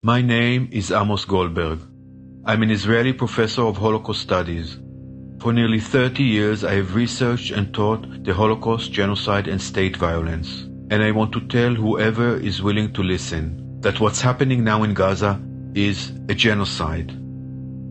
My name is Amos Goldberg. I'm an Israeli professor of Holocaust studies. For nearly 30 years, I have researched and taught the Holocaust, genocide, and state violence. And I want to tell whoever is willing to listen that what's happening now in Gaza is a genocide.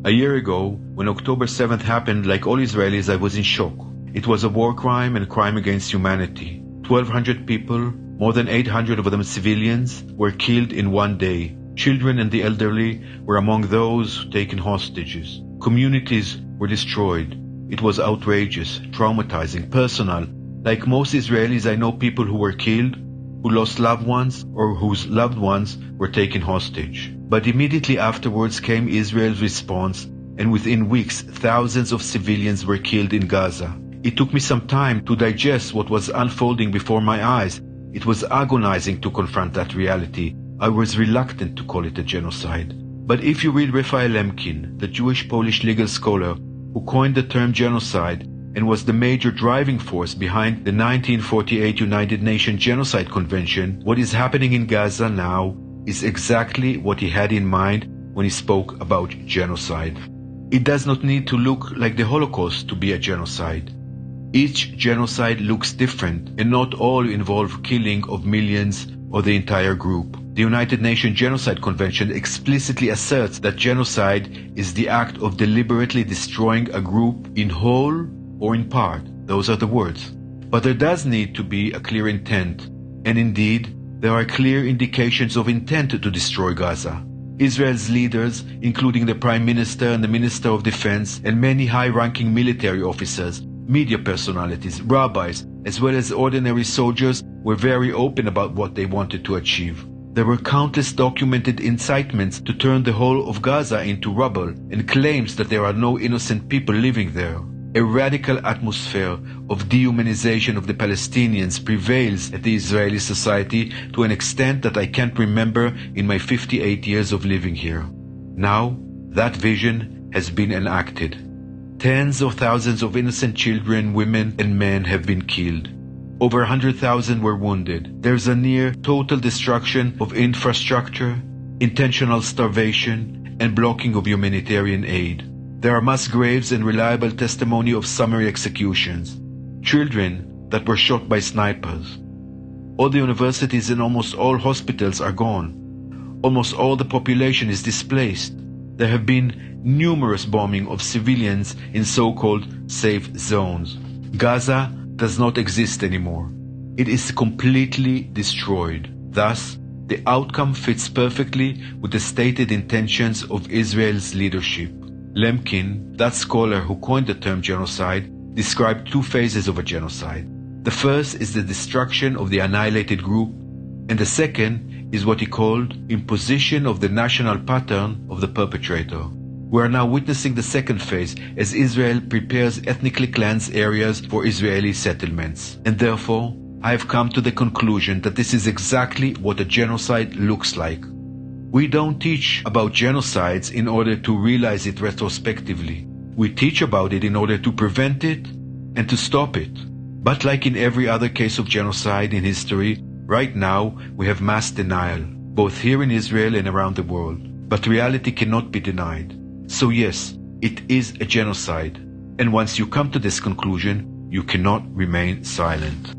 A year ago, when October 7th happened, like all Israelis, I was in shock. It was a war crime and crime against humanity. 1,200 people, more than 800 of them civilians, were killed in one day. Children and the elderly were among those taken hostages. Communities were destroyed. It was outrageous, traumatizing, personal. Like most Israelis, I know people who were killed, who lost loved ones, or whose loved ones were taken hostage. But immediately afterwards came Israel's response, and within weeks, thousands of civilians were killed in Gaza. It took me some time to digest what was unfolding before my eyes. It was agonizing to confront that reality. I was reluctant to call it a genocide. But if you read Raphael Lemkin, the Jewish-Polish legal scholar who coined the term genocide and was the major driving force behind the 1948 United Nations Genocide Convention, what is happening in Gaza now is exactly what he had in mind when he spoke about genocide. It does not need to look like the Holocaust to be a genocide. Each genocide looks different, and not all involve killing of millions or the entire group. The United Nations Genocide Convention explicitly asserts that genocide is the act of deliberately destroying a group in whole or in part. Those are the words. But there does need to be a clear intent, and indeed, there are clear indications of intent to destroy Gaza. Israel's leaders, including the Prime Minister and the Minister of Defense, and many high-ranking military officers, media personalities, rabbis, as well as ordinary soldiers, were very open about what they wanted to achieve. There were countless documented incitements to turn the whole of Gaza into rubble and claims that there are no innocent people living there. A radical atmosphere of dehumanization of the Palestinians prevails at the Israeli society to an extent that I can't remember in my 58 years of living here. Now, that vision has been enacted. Tens of thousands of innocent children, women, and men have been killed. Over 100,000 were wounded. There's a near total destruction of infrastructure, intentional starvation, and blocking of humanitarian aid. There are mass graves and reliable testimony of summary executions. Children that were shot by snipers. All the universities and almost all hospitals are gone. Almost all the population is displaced. There have been numerous bombing of civilians in so-called safe zones. Gaza does not exist anymore. It is completely destroyed. Thus, the outcome fits perfectly with the stated intentions of Israel's leadership. Lemkin, that scholar who coined the term genocide, described two phases of a genocide. The first is the destruction of the annihilated group, and the second is what he called imposition of the national pattern of the perpetrator. We are now witnessing the second phase as Israel prepares ethnically cleansed areas for Israeli settlements. And therefore, I have come to the conclusion that this is exactly what a genocide looks like. We don't teach about genocides in order to realize it retrospectively. We teach about it in order to prevent it and to stop it. But like in every other case of genocide in history, right now we have mass denial, both here in Israel and around the world. But reality cannot be denied. So yes, it is a genocide. And once you come to this conclusion, you cannot remain silent.